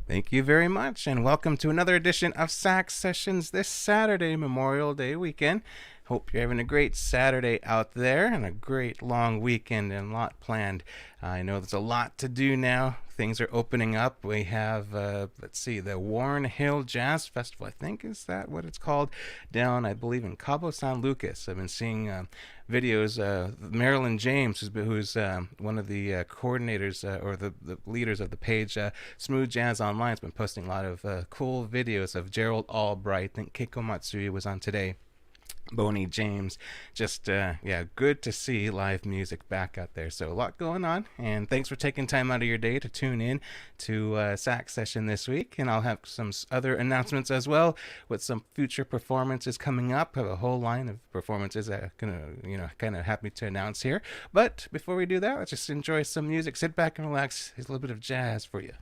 Thank you very much, and welcome to another edition of Sax Sessions this Saturday, Memorial Day weekend. Hope you're having a great Saturday out there and a great long weekend and a lot planned. I know there's a lot to do now. Things are opening up. We have, the Warren Hill Jazz Festival, I think is that what it's called, down, I believe, in Cabo San Lucas. I've been seeing videos. Marilyn James, who's one of the coordinators or the leaders of the page Smooth Jazz Online, has been posting a lot of cool videos of Gerald Albright. I think Keiko Matsui was on today. Boney James. Just good to see live music back out there. So a lot going on, and thanks for taking time out of your day to tune in to Sax Session this week. And I'll have some other announcements as well with some future performances coming up. I have a whole line of performances that I'm kind of happy to announce here. But before we do that, let's just enjoy some music. Sit back and relax. Here's a little bit of jazz for you.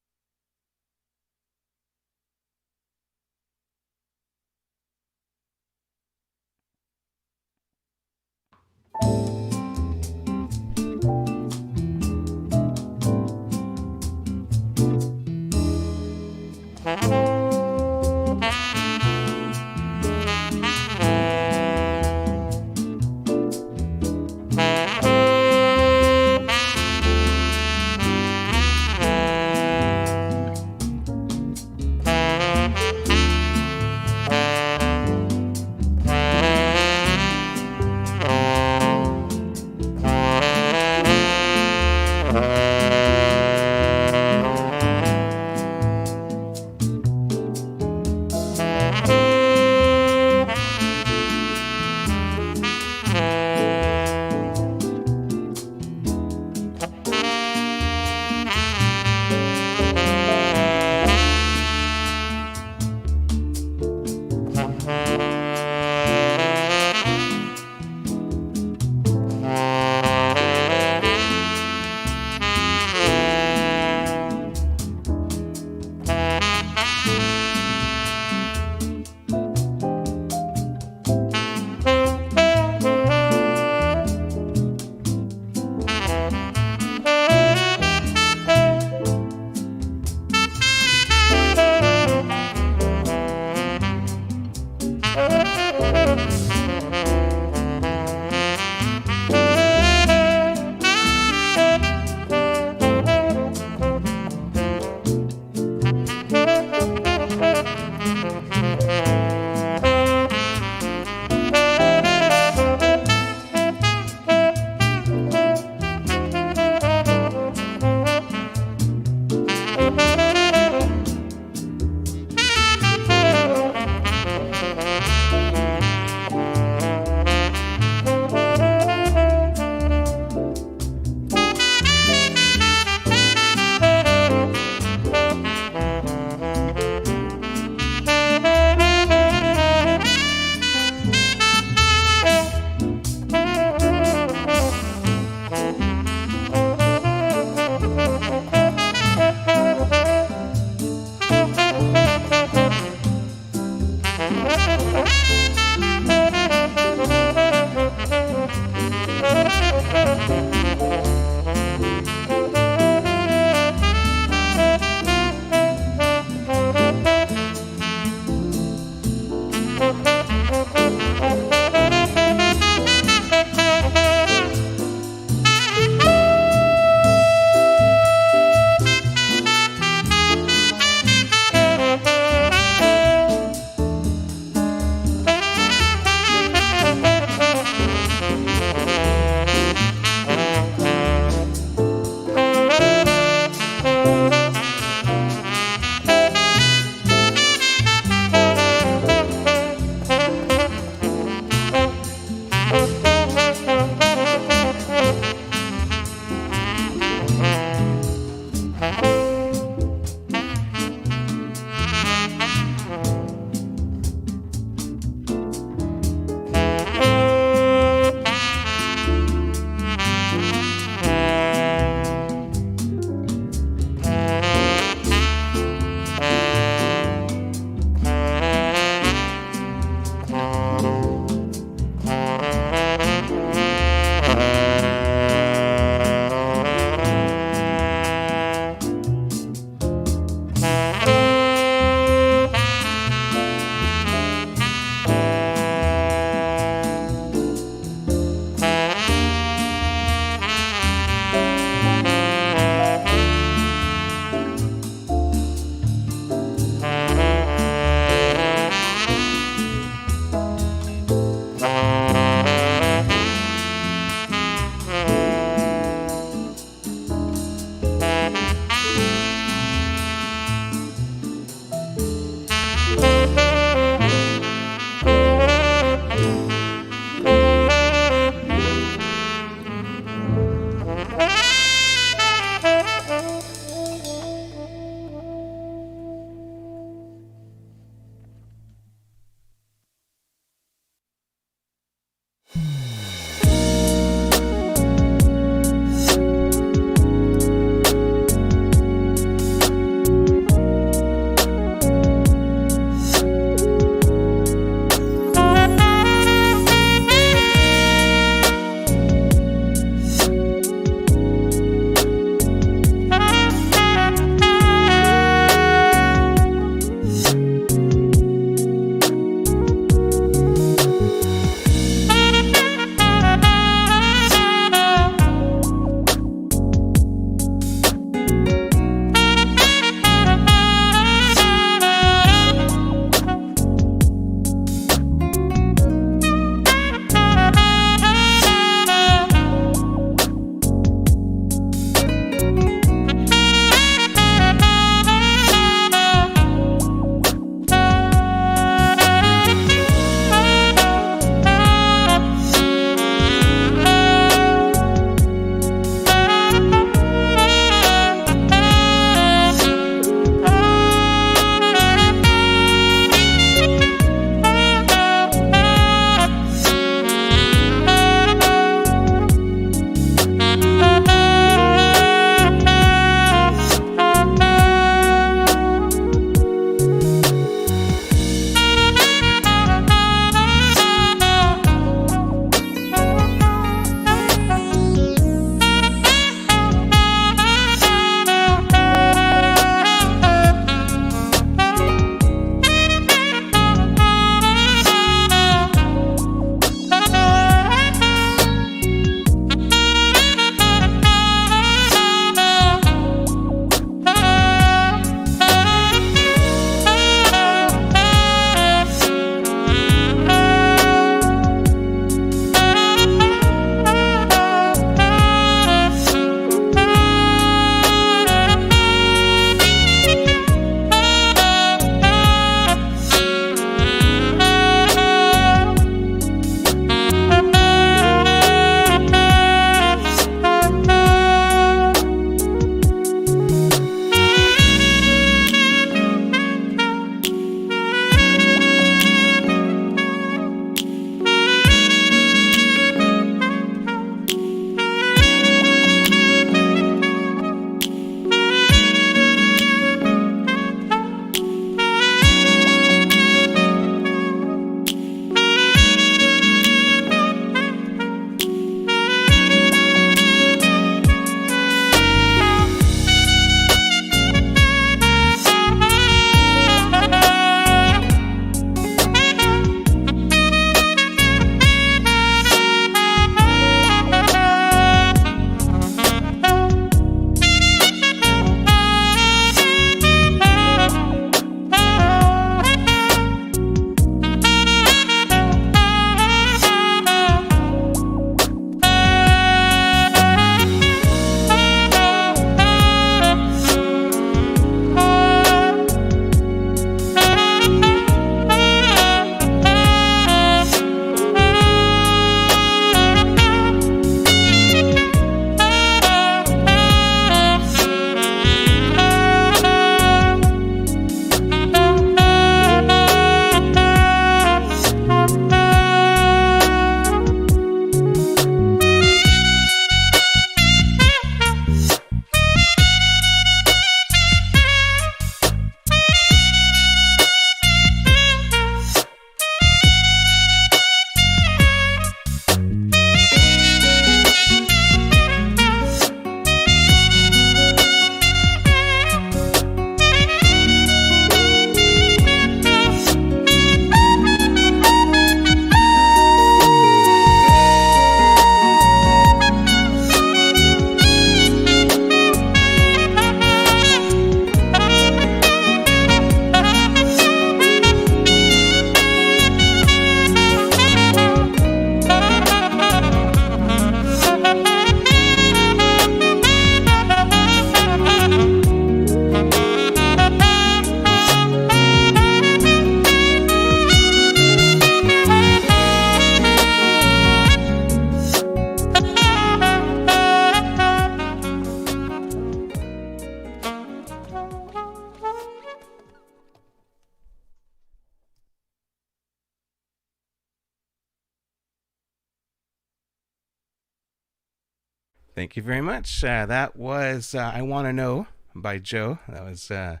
Thank you very much. That was I Want to Know by Joe. That was a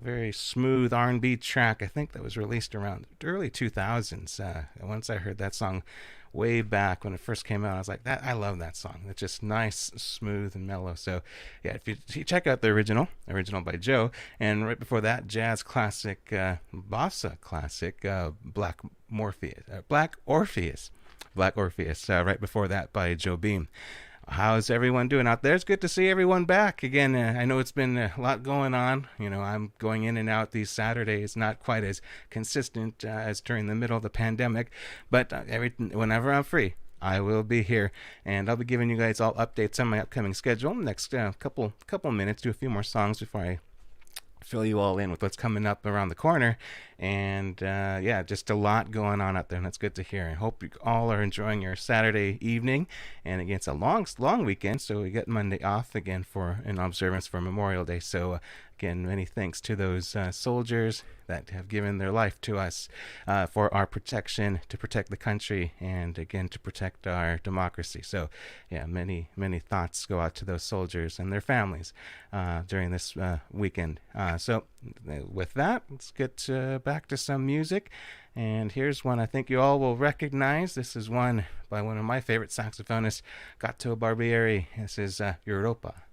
very smooth R&B track. I think that was released around the early 2000s. Once I heard that song way back when it first came out, I was like, "That I love that song. It's just nice, smooth, and mellow." So, yeah, if you check out the original by Joe, and right before that, jazz classic, bossa classic, Black Orpheus. Right before that by Joe Beam. How's everyone doing out there? It's good to see everyone back again. I know it's been a lot going on. You know, I'm going in and out these Saturdays, not quite as consistent as during the middle of the pandemic, but whenever I'm free, I will be here, and I'll be giving you guys all updates on my upcoming schedule. Next couple minutes, do a few more songs before I fill you all in with what's coming up around the corner. And yeah, just a lot going on out there, and that's good to hear. I hope you all are enjoying your Saturday evening. And again, it's a long weekend, so we get Monday off again for an observance for Memorial Day. So again, many thanks to those soldiers that have given their life to us for our protection, to protect the country, and again to protect our democracy. So yeah, many thoughts go out to those soldiers and their families during this weekend. So with that, let's get back to some music. And here's one I think you all will recognize. This is one by one of my favorite saxophonists, Gato Barbieri. This is Europa.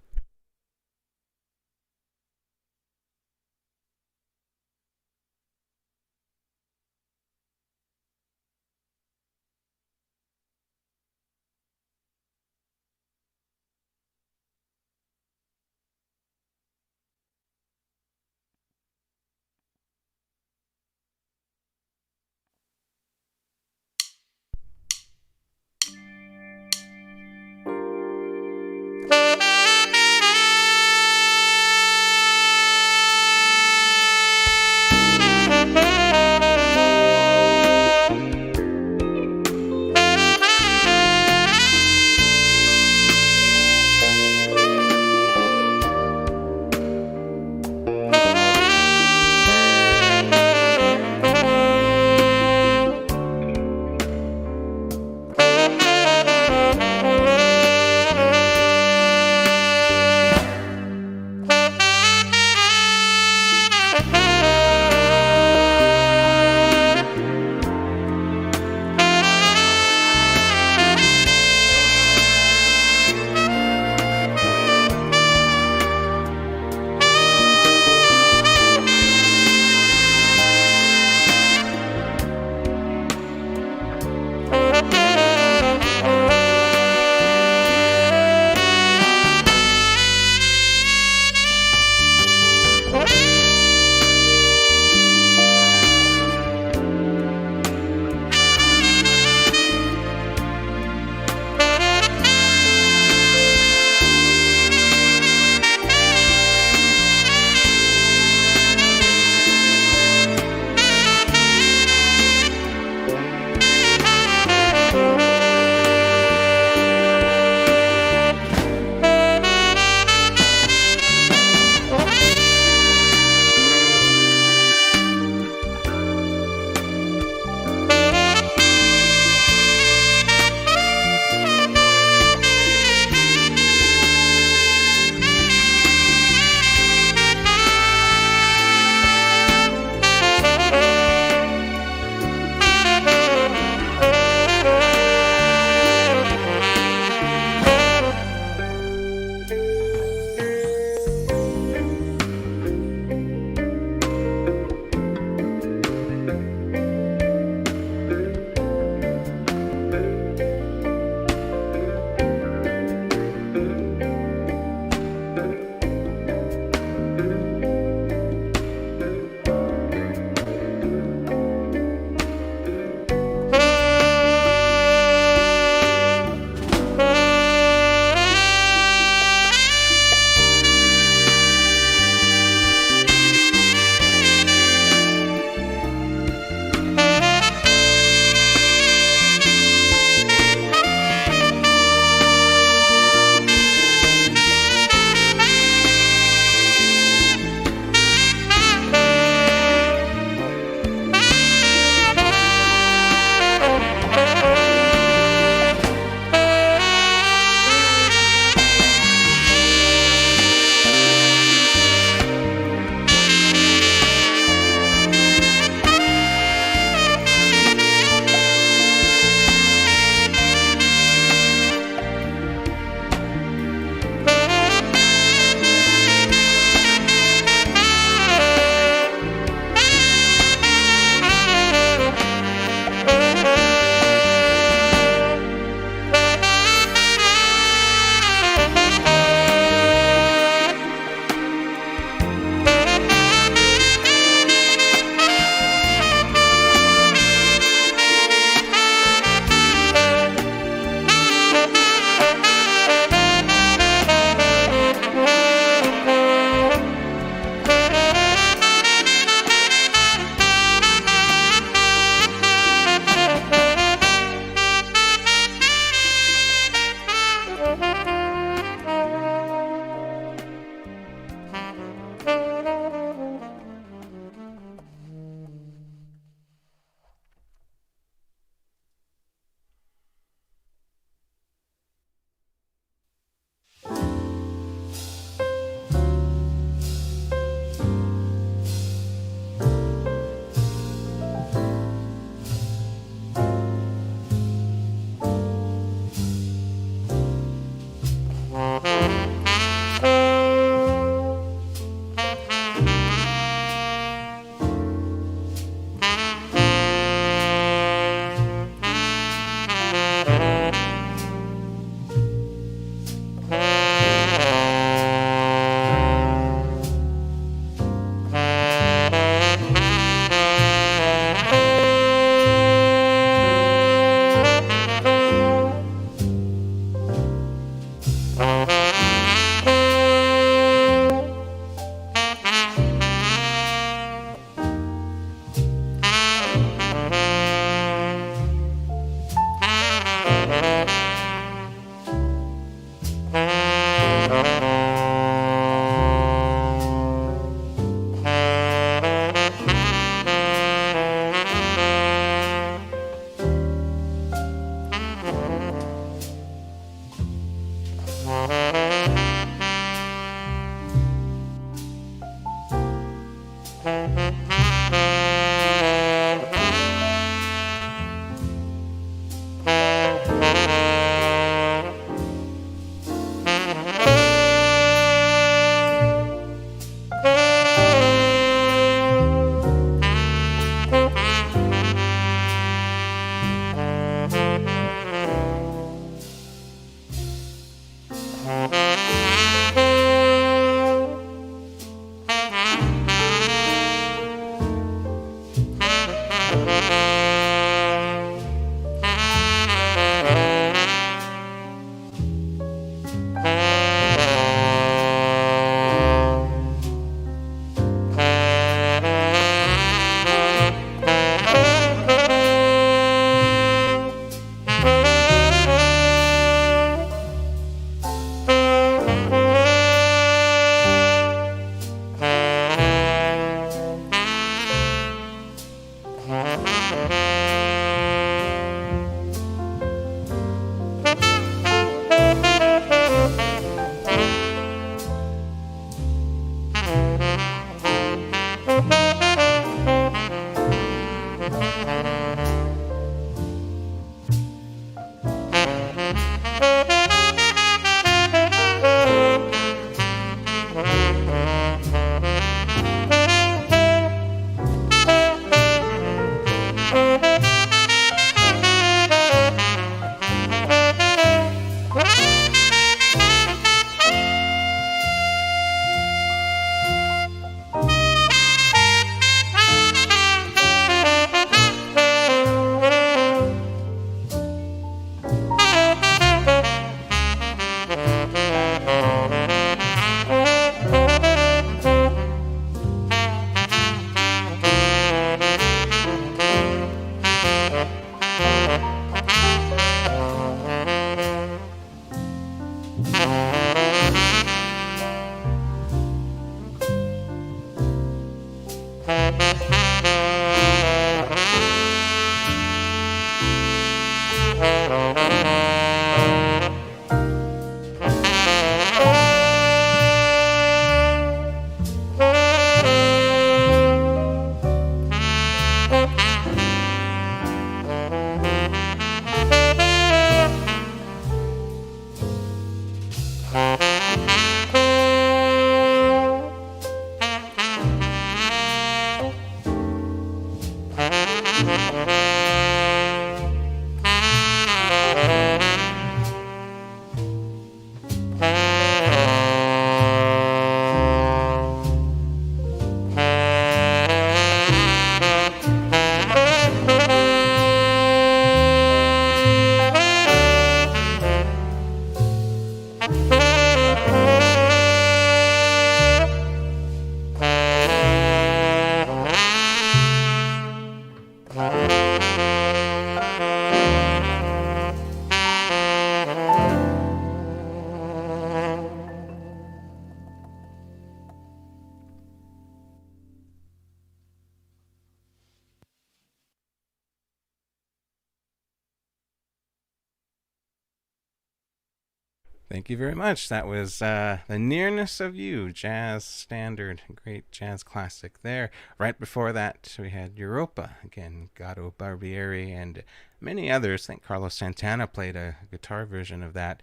Thank you very much. That was The Nearness of You, jazz standard, great jazz classic there. Right before that, we had Europa, again, Gato Barbieri, and many others. I think Carlos Santana played a guitar version of that.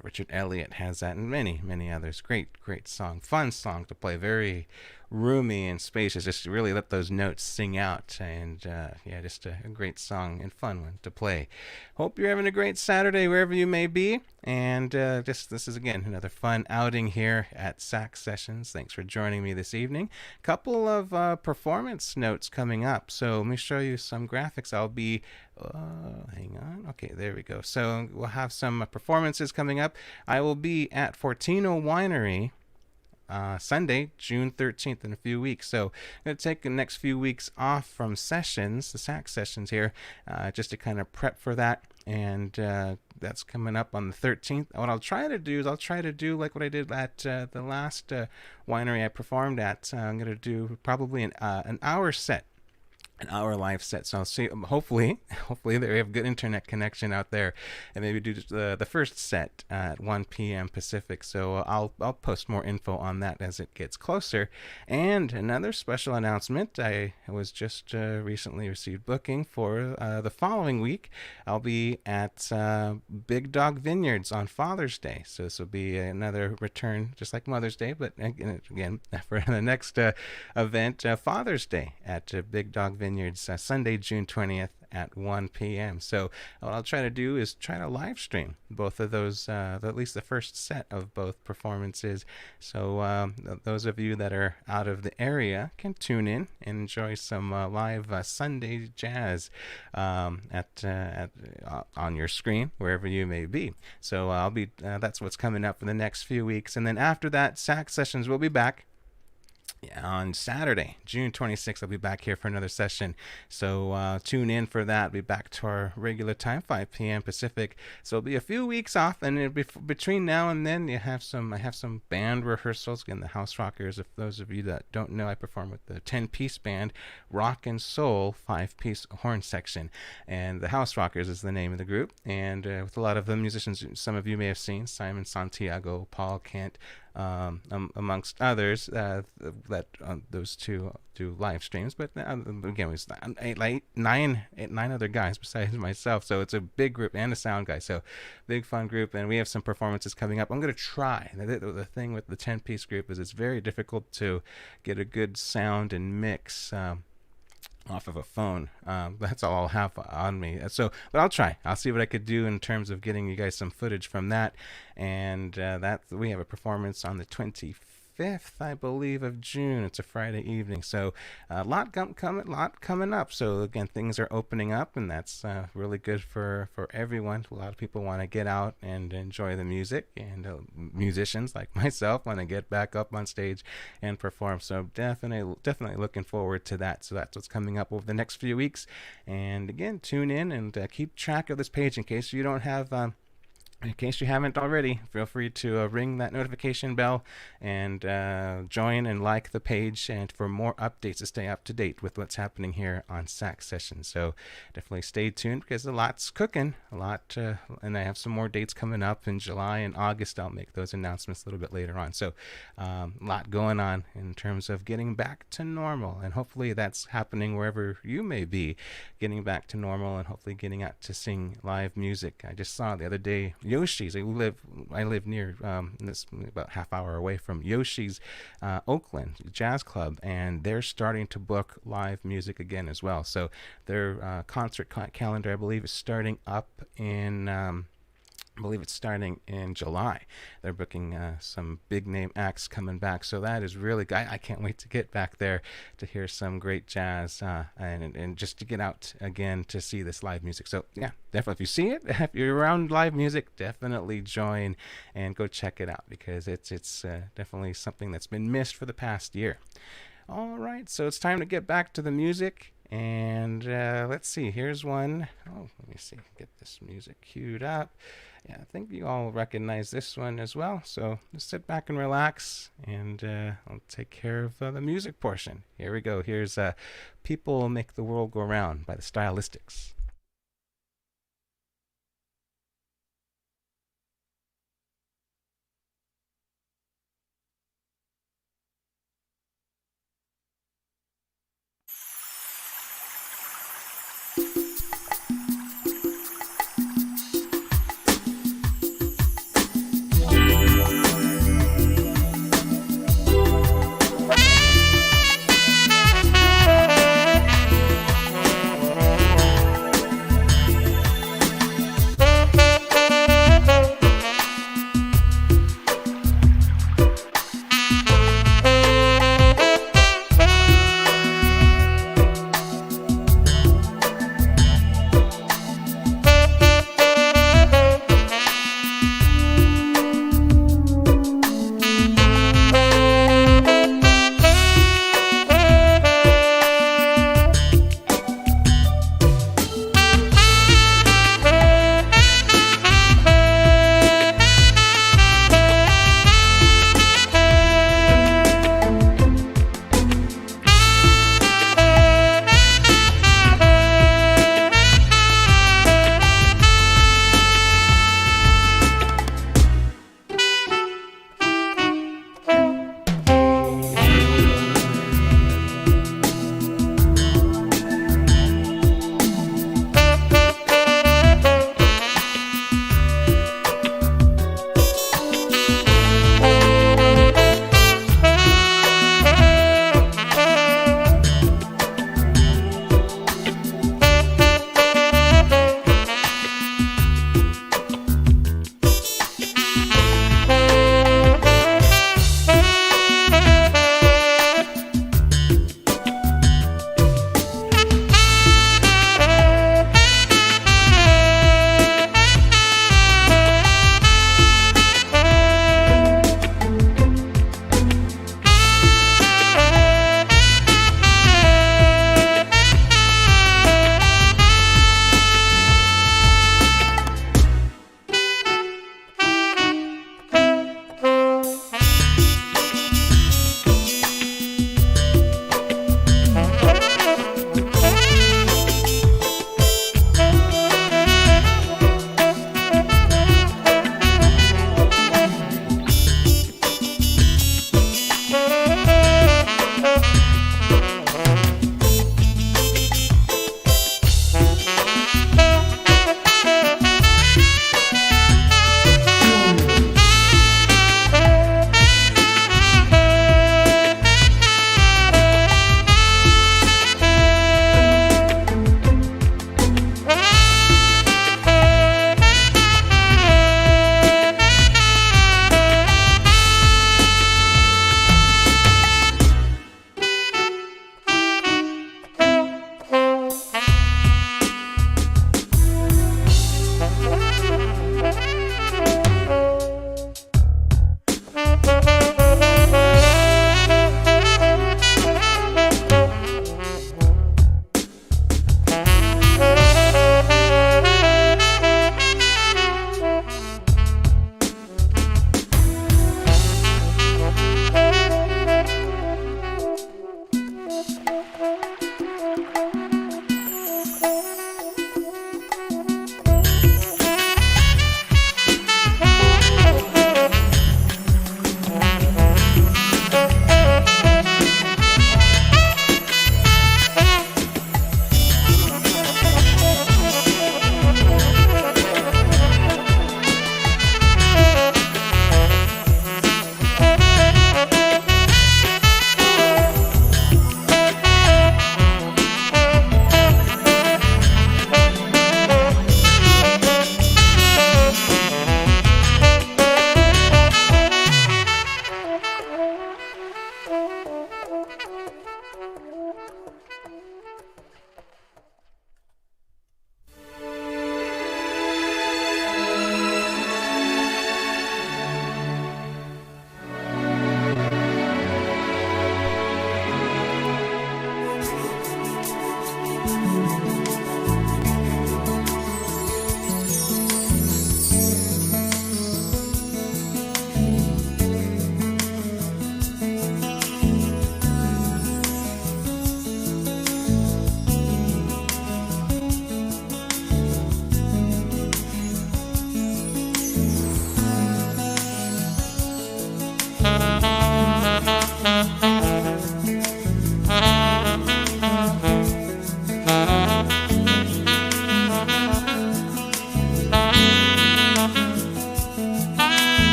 Richard Elliott has that, and many, many others. Great, great song. Fun song to play. Very roomy and spacious. Just really let those notes sing out. And yeah, just a great song and fun one to play. Hope you're having a great Saturday wherever you may be. And this is, again, another fun outing here at Sax Sessions. Thanks for joining me this evening. Couple of performance notes coming up. So let me show you some graphics. I'll be hang on. Okay, there we go. So we'll have some performances coming up. I will be at Fortino Winery Sunday, June 13th, in a few weeks. So I'm going to take the next few weeks off from sessions, the Sax Sessions here, just to kind of prep for that. And that's coming up on the 13th. What I'll try to do is like what I did at the last winery I performed at. I'm going to do probably an hour set. An hour live set. So I'll see, hopefully they have good internet connection out there, and maybe do the first set at 1 p.m. Pacific. So I'll post more info on that as it gets closer. And another special announcement, I was just recently received booking for the following week. I'll be at Big Dog Vineyards on Father's Day. So this will be another return, just like Mother's Day, but again for the next event, Father's Day at Big Dog Vineyards. Sunday, June 20th at 1 p.m. So what I'll try to do is try to live stream both of those, at least the first set of both performances. So those of you that are out of the area can tune in and enjoy some live Sunday jazz on your screen, wherever you may be. So I'll be that's what's coming up for the next few weeks. And then after that, Sax Sessions will be back. On Saturday, June 26th, I'll be back here for another session. So tune in for that. I'll be back to our regular time, 5 p.m. Pacific. So it'll be a few weeks off, and it'll be between now and then. I have some band rehearsals. Again, the House Rockers. If those of you that don't know, I perform with the 10-piece band, Rock and Soul 5-piece horn section, and the House Rockers is the name of the group. And with a lot of the musicians, some of you may have seen Simon Santiago, Paul Kent. amongst others that those two do live streams. But again, it was nine other guys besides myself. So it's a big group and a sound guy. So big fun group, and we have some performances coming up. I'm going to try. The thing with the 10-piece group is it's very difficult to get a good sound and mix off of a phone. That's all I'll have on me. But I'll try. I'll see what I could do in terms of getting you guys some footage from that. And that we have a performance on the 25th, I believe, of June. It's a Friday evening. So a lot coming up. So again, things are opening up, and that's really good for everyone. A lot of people want to get out and enjoy the music, and musicians like myself want to get back up on stage and perform. So definitely looking forward to that. So that's what's coming up over the next few weeks. And again, tune in and keep track of this page in case you don't have. In case you haven't already, feel free to ring that notification bell and join and like the page, and for more updates to stay up to date with what's happening here on Sax Sessions. So definitely stay tuned, because a lot's cooking, and I have some more dates coming up in July and August. I'll make those announcements a little bit later on. So a lot going on in terms of getting back to normal, and hopefully that's happening wherever you may be, getting back to normal, and hopefully getting out to sing live music. I just saw the other day Yoshi's. I live near this, about half hour away from Yoshi's Oakland Jazz Club, and they're starting to book live music again as well. So their concert calendar, I believe, is starting up in I believe it's starting in July. They're booking some big name acts coming back, so that is really good. I can't wait to get back there to hear some great jazz and just to get out again to see this live music. So yeah, definitely, if you see it, if you're around live music, definitely join and go check it out, because it's definitely something that's been missed for the past year. All right, so it's time to get back to the music. And let's see, here's one. Oh, let me see, get this music queued up. Yeah, I think you all recognize this one as well. So just sit back and relax, and I'll take care of the music portion. Here we go. Here's People Make the World Go Round by the Stylistics.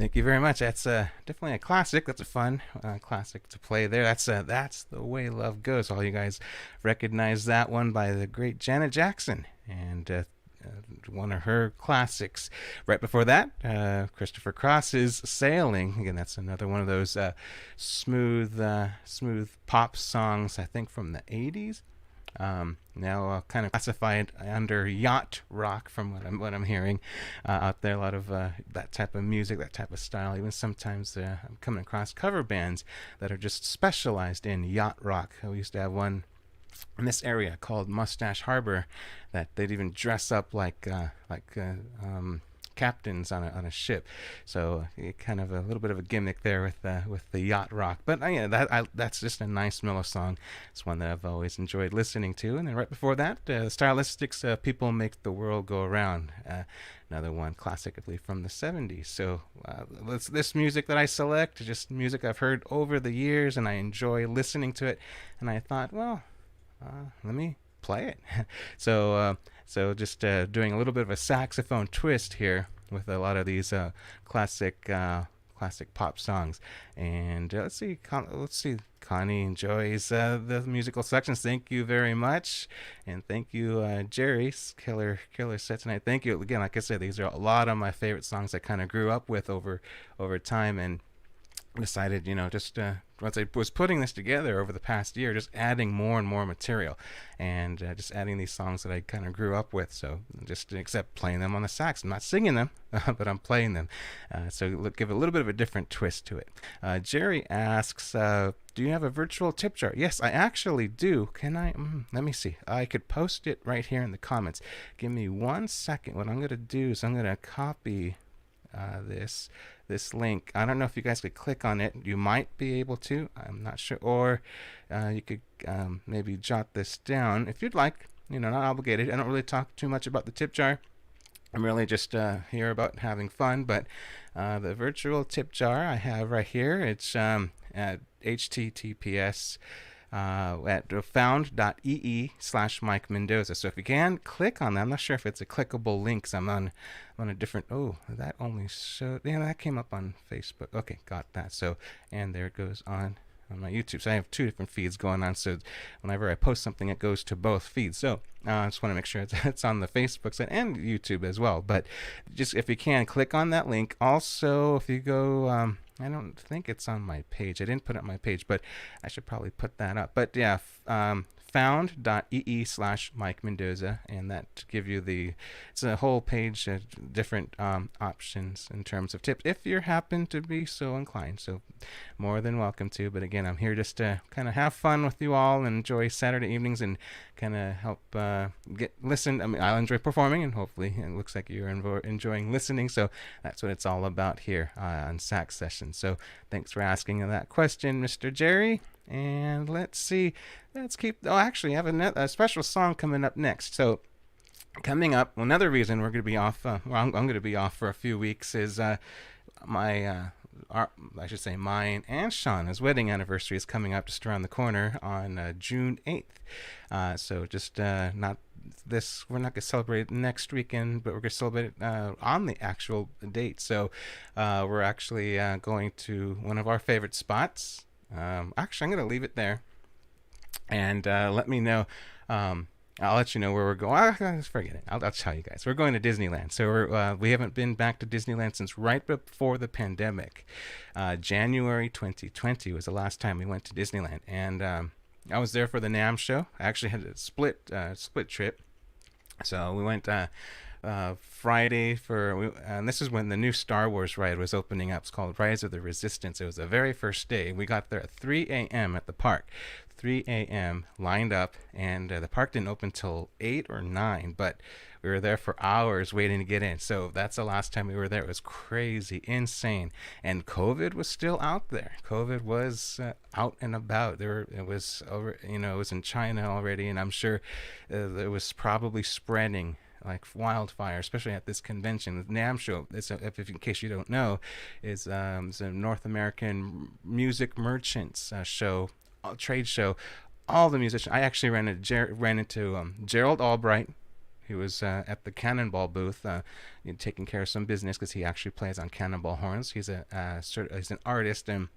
Thank you very much. That's definitely a classic. That's a fun classic to play there. That's the way love goes. All you guys recognize that one by the great Janet Jackson, and one of her classics. Right before that, Christopher Cross's "Sailing." Again, that's another one of those smooth pop songs. I think from the '80s. Now kind of classified under yacht rock from what I'm hearing out there. A lot of that type of music, that type of style. Even sometimes I'm coming across cover bands that are just specialized in yacht rock. We used to have one in this area called Mustache Harbor that they'd even dress up like captains on a ship. So kind of a little bit of a gimmick there with the yacht rock. But yeah, that's just a nice mellow song. It's one that I've always enjoyed listening to. And then right before that, Stylistics, "People Make the World Go Around." Another one classically from the 70s. So this music that I select is just music I've heard over the years, and I enjoy listening to it. And I thought, well, let me play it. So just doing a little bit of a saxophone twist here with a lot of these classic pop songs. And let's see, Connie enjoys the musical sections. Thank you very much, and thank you, Jerry. Killer set tonight. Thank you again. Like I said, these are a lot of my favorite songs I kind of grew up with over time, and decided, just once I was putting this together over the past year, just adding more and more material, and just adding these songs that I kind of grew up with. So just except playing them on the sax. I'm not singing them, but I'm playing them. So give a little bit of a different twist to it. Jerry asks, do you have a virtual tip jar? Yes, I actually do. Can I? Let me see. I could post it right here in the comments. Give me 1 second. What I'm going to do is I'm going to copy this link. I don't know if you guys could click on it. You might be able to. I'm not sure. Or you could maybe jot this down if you'd like. Not obligated. I don't really talk too much about the tip jar. I'm really just here about having fun. But the virtual tip jar I have right here. It's at https at found.ee/Mike Mendoza. So if you can click on that, I'm not sure if it's a clickable link. So I'm on a different. Oh, that only showed. Yeah, that came up on Facebook. Okay, got that. So and there it goes on my YouTube. So I have two different feeds going on. So whenever I post something, it goes to both feeds. So I just want to make sure it's on the Facebook side and YouTube as well. But just if you can click on that link. Also, if you go. I don't think it's on my page. I didn't put it on my page, but I should probably put that up. But yeah, found.ee/Mike Mendoza, and that give you it's a whole page of different options in terms of tips if you happen to be so inclined. So more than welcome to. But again, I'm here just to kind of have fun with you all and enjoy Saturday evenings and kind of help listen. I mean, I'll enjoy performing, and hopefully it looks like you're enjoying listening. So that's what it's all about here on Sax Sessions. So thanks for asking that question, Mr. Jerry. And let's see. Actually, I have a special song coming up next. So coming up, another reason we're going to be off, I'm going to be off for a few weeks is mine and Shauna's wedding anniversary is coming up just around the corner on June 8th. So just not this, we're not going to celebrate it next weekend, but we're going to celebrate it on the actual date. So we're actually going to one of our favorite spots. Actually, I'm going to leave it there, and let me know. I'll let you know where we're going. Forget it. I'll tell you guys. We're going to Disneyland. So we haven't been back to Disneyland since right before the pandemic. January 2020 was the last time we went to Disneyland, and I was there for the NAMM show. I actually had a split trip. So we went Friday and this is when the new Star Wars ride was opening up. It's called Rise of the Resistance. It was the very first day. We got there at 3 a.m. at the park. 3 a.m. lined up, and the park didn't open till 8 or 9, but we were there for hours waiting to get in. So that's the last time we were there. It was crazy, insane, and COVID was still out there. COVID was out and about. It was over. It was in China already, and I'm sure it was probably spreading like wildfire, especially at this convention. The NAMM show, if in case you don't know, is a North American music merchants show. Trade show. All the musicians. I actually ran into Gerald Albright, He was at the Cannonball booth, taking care of some business because he actually plays on cannonball horns. He's he's an artist, and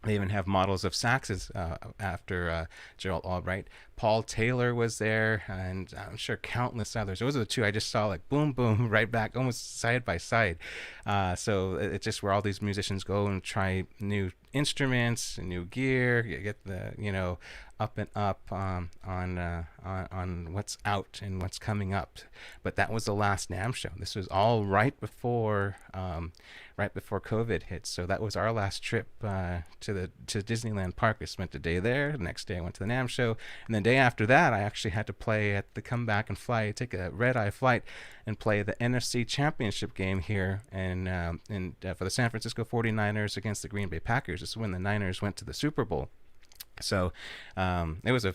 they even have models of saxes after Gerald Albright. Paul Taylor was there, and I'm sure countless others. Those are the two I just saw, like boom, boom, right back, almost side by side. So it's just where all these musicians go and try new instruments, new gear, get the up and up on what's out and what's coming up. But that was the last NAMM show. This was all right before COVID hit. So that was our last trip to Disneyland Park. I spent a day there. The next day I went to the NAMM show, and the day after that I actually had to play at the come back and fly, take a red eye flight, and play the NFC Championship game here, and for the San Francisco 49ers against the Green Bay Packers. This is when the Niners went to the Super Bowl. So it was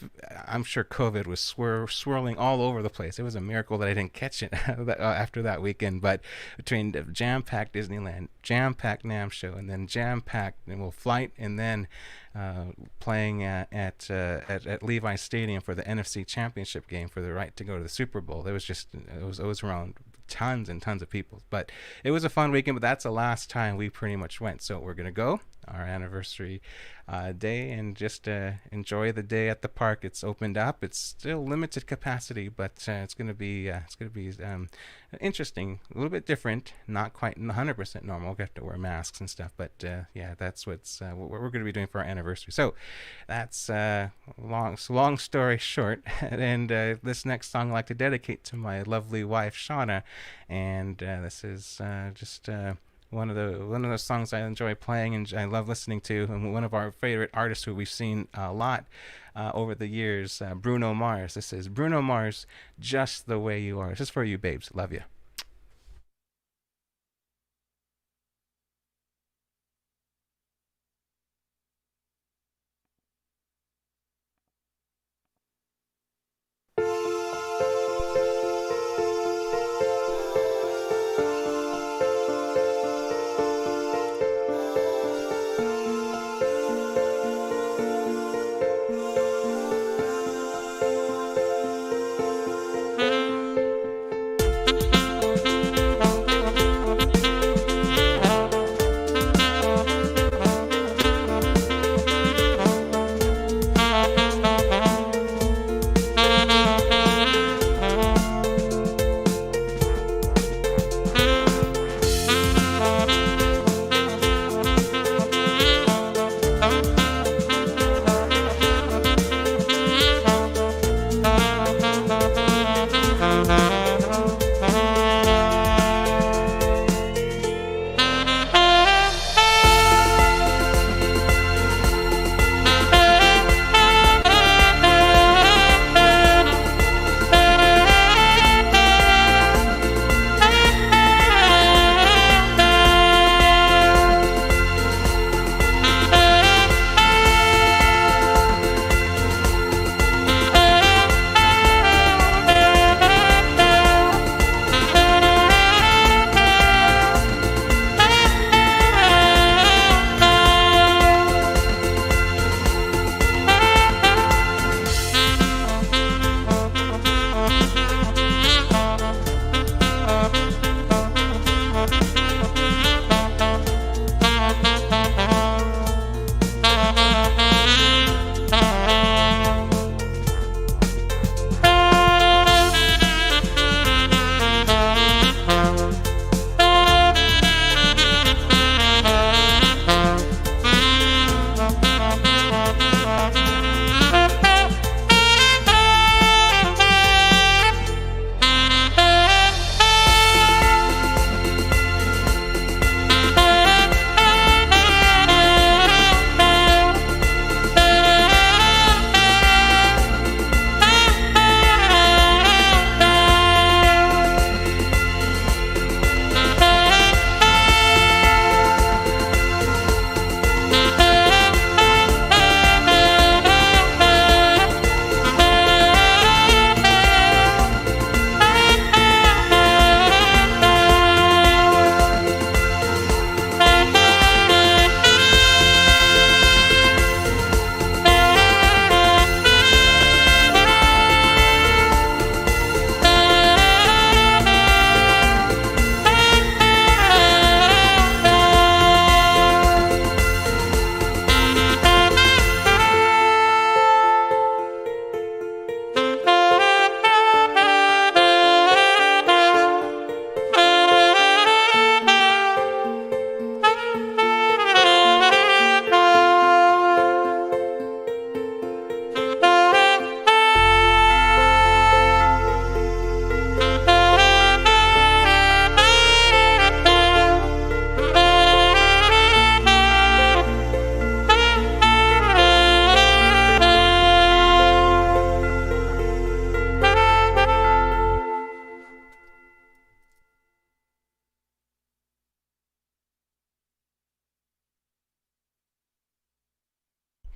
I'm sure COVID was swirling all over the place. It was a miracle that I didn't catch it after that weekend. But between the jam-packed Disneyland, jam-packed NAMM show, and then jam-packed flight, and then playing at Levi's Stadium for the NFC Championship game for the right to go to the Super Bowl. It was around tons and tons of people. But it was a fun weekend, but that's the last time we pretty much went. So we're going to go our anniversary day and just enjoy the day at the park. It's opened up. It's still limited capacity, but it's going to be interesting, a little bit different, not quite 100% normal. We'll have to wear masks and stuff, but yeah, that's what we're going to be doing for our anniversary. So that's long story short. And this next song I'd like to dedicate to my lovely wife Shauna, and this is just one of those songs I enjoy playing and I love listening to, and one of our favorite artists who we've seen a lot over the years, Bruno Mars. This is Bruno Mars, Just the Way You Are. This is for you, babes. Love you.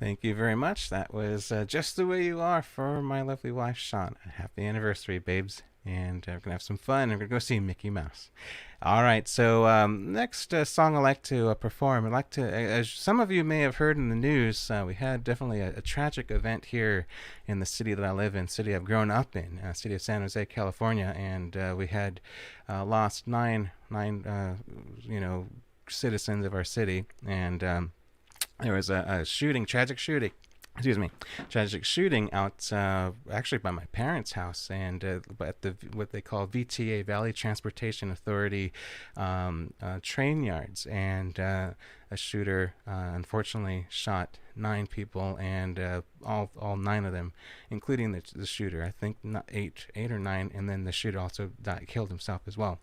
Thank you very much. That was Just the Way You Are for my lovely wife, Shauna. Happy anniversary, babes. And we're going to have some fun. We're going to go see Mickey Mouse. All right, so next song I like to perform. I'd like to, as some of you may have heard in the news, we had definitely a tragic event here in the city that I live in, city I've grown up in, city of San Jose, California, and we had lost nine, citizens of our city, and there was a shooting, tragic shooting out actually by my parents' house, and at the what they call VTA, Valley Transportation Authority train yards, and a shooter unfortunately shot 9 people, and all 9 of them, including the shooter, I think not eight or nine, and then the shooter also killed himself as well.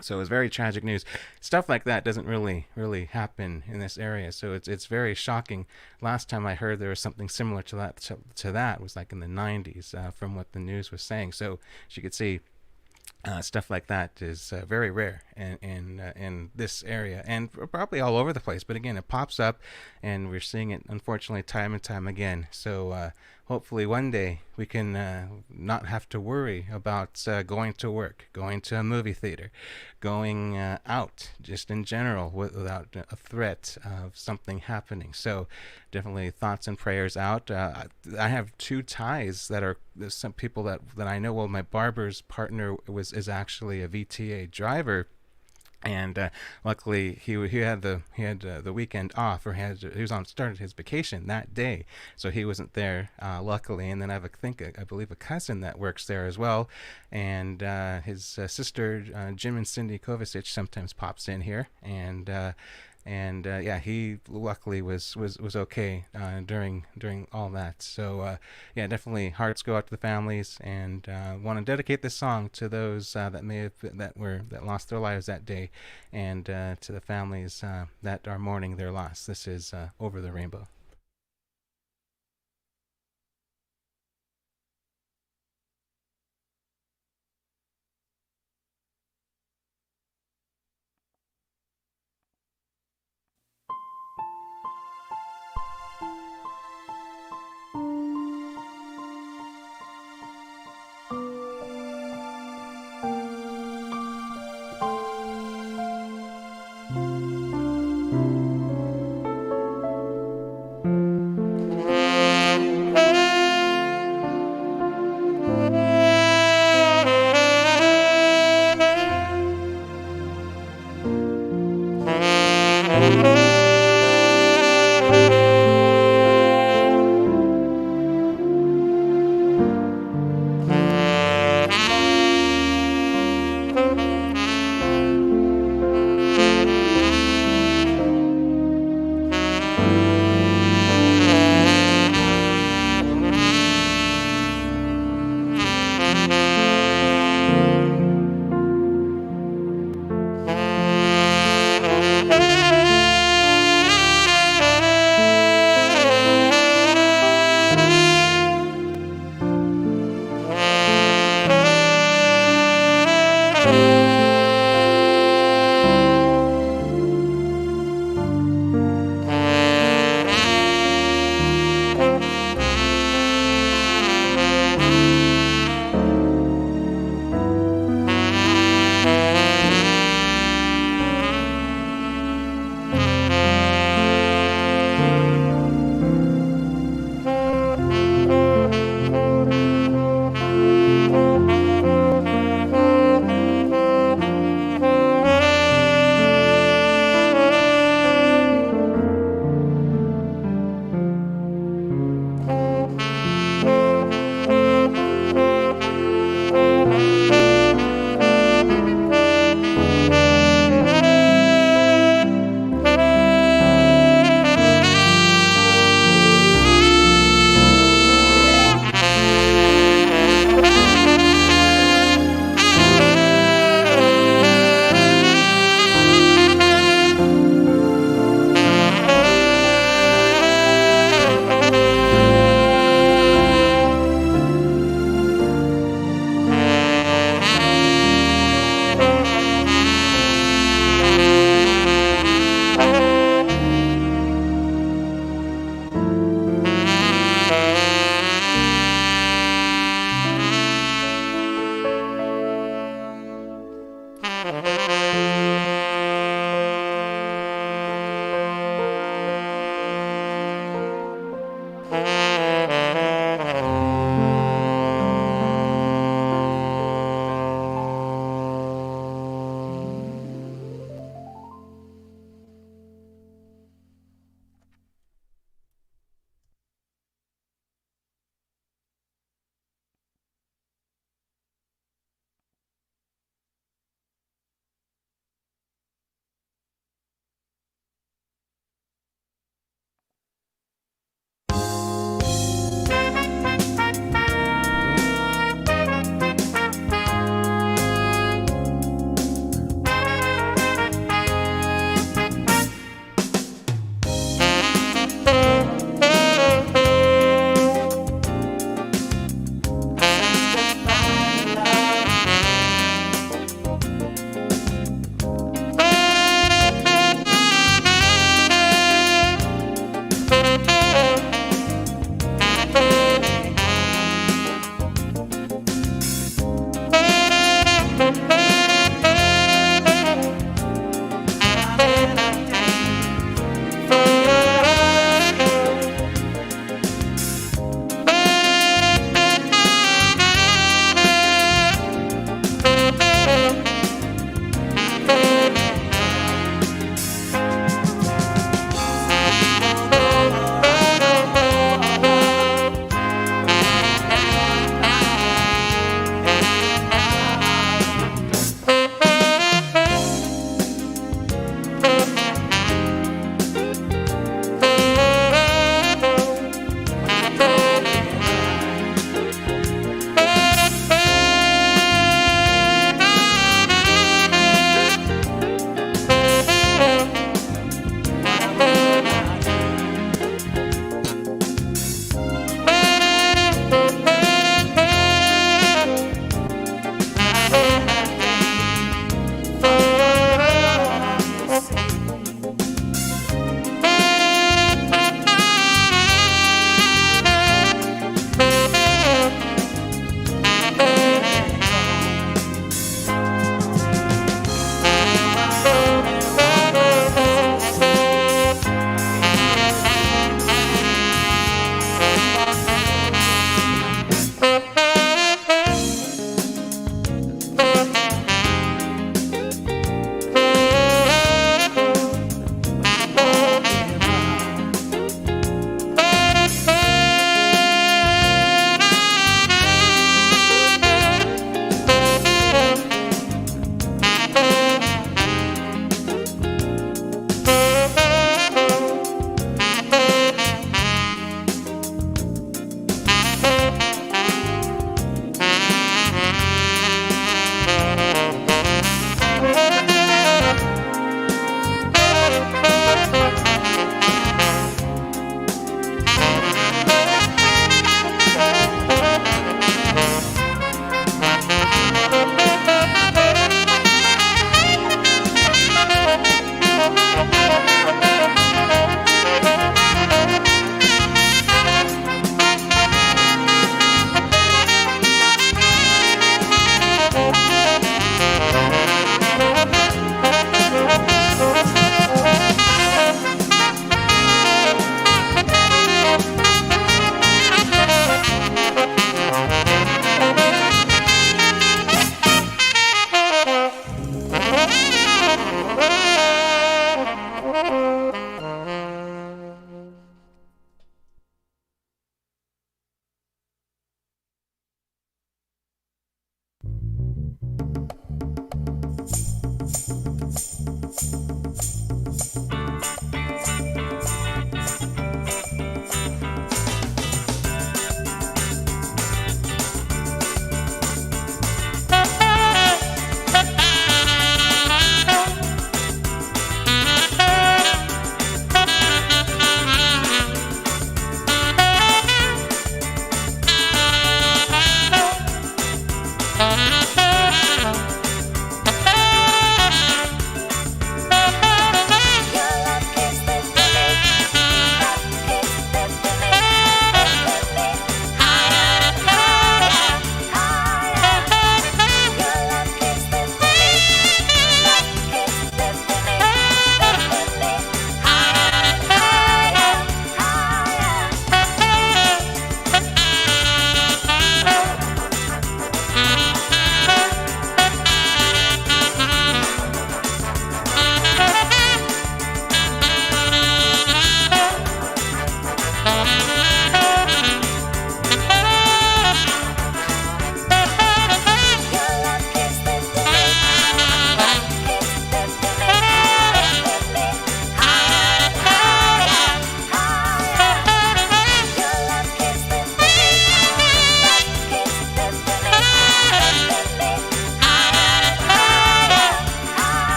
So it was very tragic news. Stuff like that doesn't really happen in this area, so it's very shocking. Last time I heard there was something similar to that was like in the 90s, from what the news was saying. So as you could see, stuff like that is very rare in this area, and probably all over the place. But again, it pops up, and we're seeing it unfortunately time and time again. So hopefully one day we can not have to worry about going to work, going to a movie theater, going out just in general without a threat of something happening. So definitely thoughts and prayers out. I have 2 ties that are some people that I know. Well, my barber's partner is actually a VTA driver, and luckily he had the weekend off, or he was on started his vacation that day, so he wasn't there, luckily. And then I believe a cousin that works there as well, and his sister, Jim and Cindy Kovacic, sometimes pops in here, and yeah, he luckily was okay during all that. So yeah, definitely hearts go out to the families, and want to dedicate this song to those that lost their lives that day, and to the families that are mourning their loss. This is Over the Rainbow.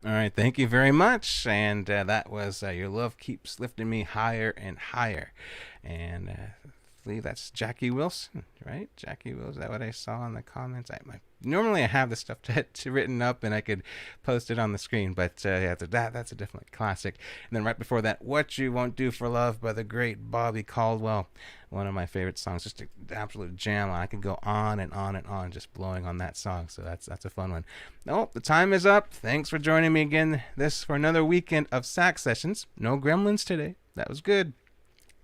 All right, thank you very much. And that was Your Love Keeps Lifting Me Higher and Higher. And I believe that's Jackie Wilson, right? Jackie Wilson, is that what I saw in the comments? Normally I have the stuff written up and I could post it on the screen, but yeah, that's a definitely classic. And then right before that, What You Won't Do for Love by the great Bobby Caldwell. One of my favorite songs, just an absolute jam. I could go on and on and on just blowing on that song, so that's a fun one. Oh, the time is up. Thanks for joining me again for another weekend of Sax Sessions. No gremlins today. That was good.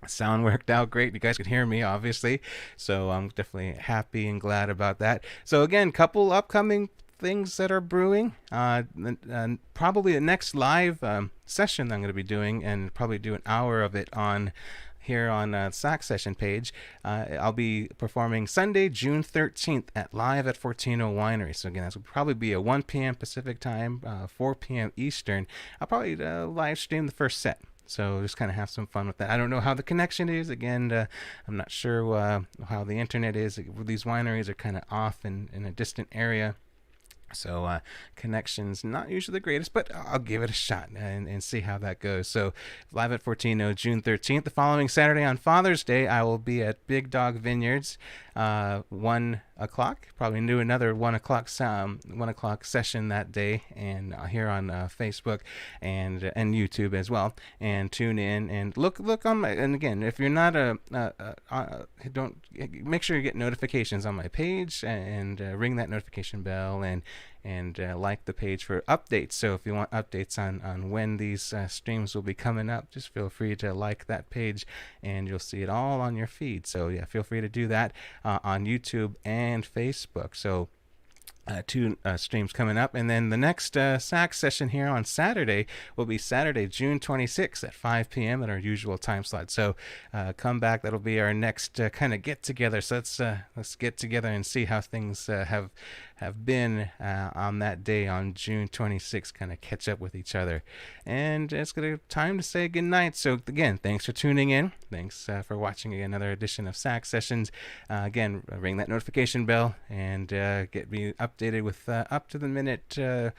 Sound worked out great. You guys could hear me, obviously, so I'm definitely happy and glad about that. So again, couple upcoming things that are brewing. Probably the next live session I'm going to be doing, and probably do an hour of it here on Sax Session page. I'll be performing Sunday, June 13th at Live at Fortino Winery. So again, this will probably be a 1 p.m. Pacific time, 4 p.m. Eastern. I'll probably live stream the first set. So just kind of have some fun with that. I don't know how the connection is. Again, I'm not sure how the internet is. These wineries are kind of off in a distant area. So connection's not usually the greatest, but I'll give it a shot and see how that goes. So Live at Fortino, June 13th. The following Saturday on Father's Day, I will be at Big Dog Vineyards, 1 o'clock. Probably do another 1 o'clock session that day, and here on Facebook and YouTube as well. And tune in and look on my. And again, if you're not don't make sure you get notifications on my page and ring that notification bell and like the page for updates. So if you want updates on when these streams will be coming up, just feel free to like that page and you'll see it all on your feed. So yeah, feel free to do that on YouTube and Facebook. So two streams coming up, and then the next sax session here on Saturday will be Saturday, June 26th at 5 p.m. at our usual time slot. So come back. That'll be our next kind of get together. So let's get together and see how things have have been on that day on June 26th, kind of catch up with each other. And it's time to say goodnight. So again, thanks for tuning in. Thanks for watching another edition of Sax Sessions. Again, ring that notification bell and get me updated with up-to-the-minute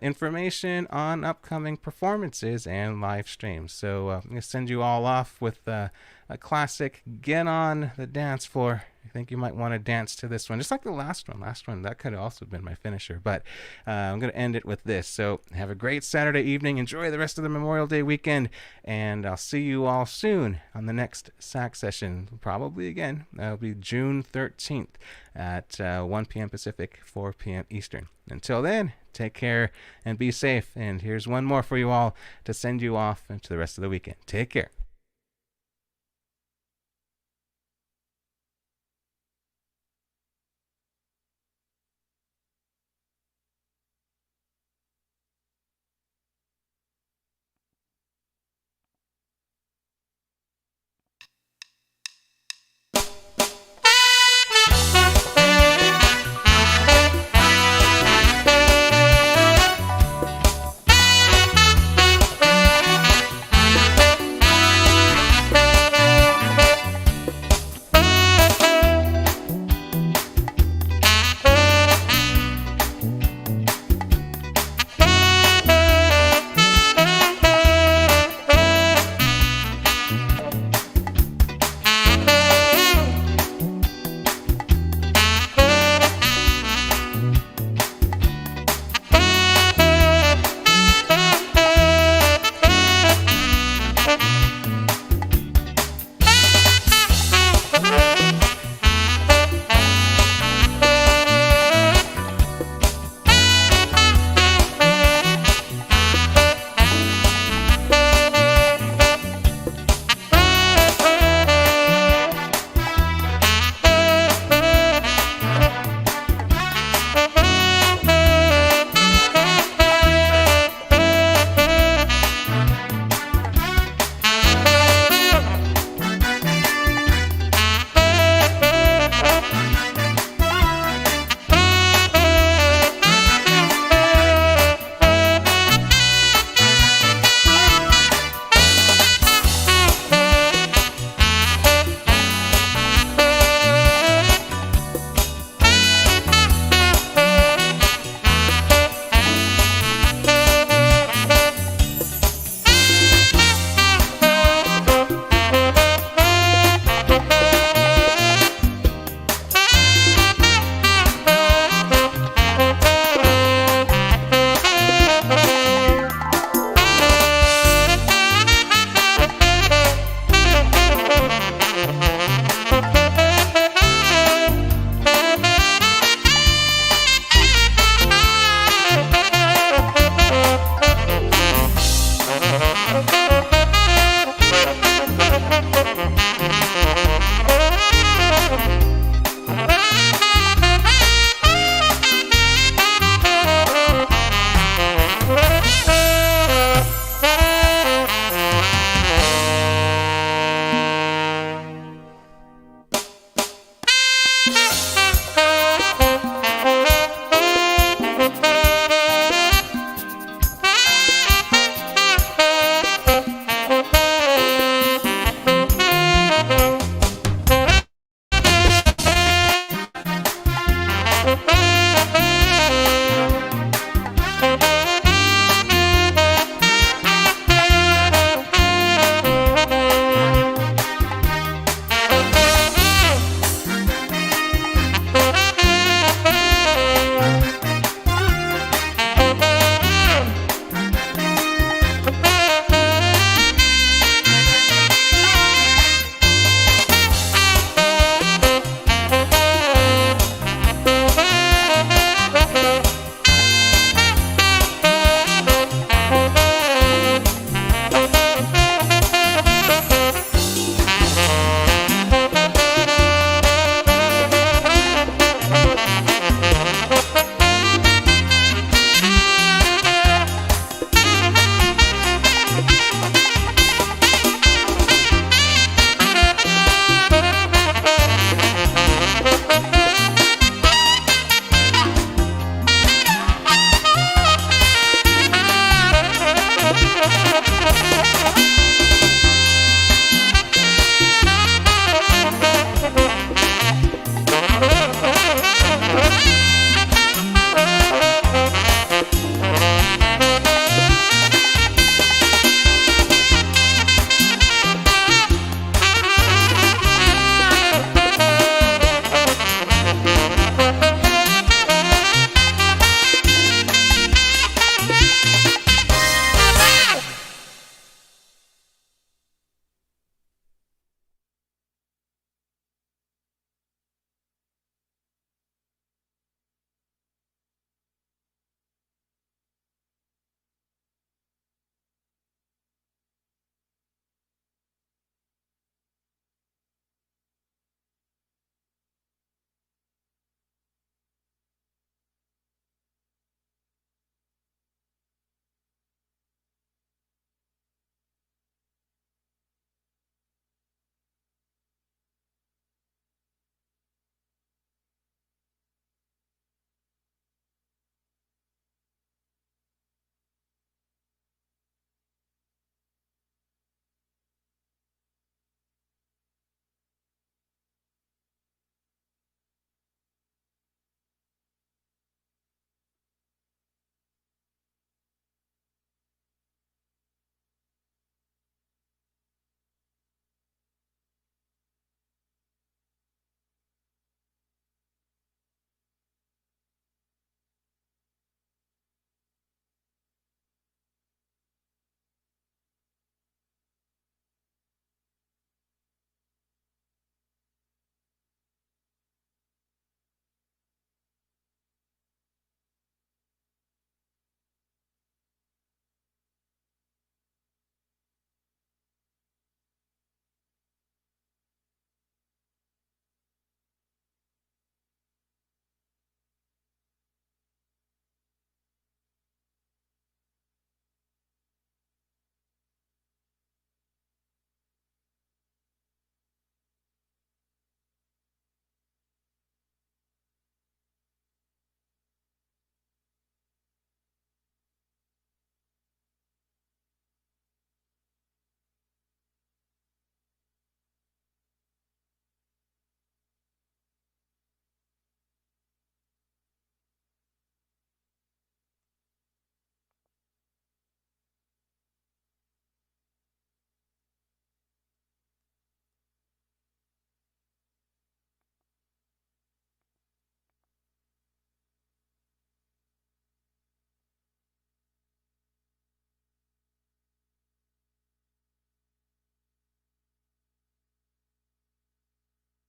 information on upcoming performances and live streams. So I'm going to send you all off with a classic Get on the Dance Floor. I think you might want to dance to this one, just like the last one. That could have also been my finisher, but I'm going to end it with this. So have a great Saturday evening. Enjoy the rest of the Memorial Day weekend, and I'll see you all soon on the next Sax Session. Probably again, that'll be June 13th at 1 p.m. Pacific, 4 p.m. Eastern. Until then, take care and be safe. And here's one more for you all to send you off into the rest of the weekend. Take care.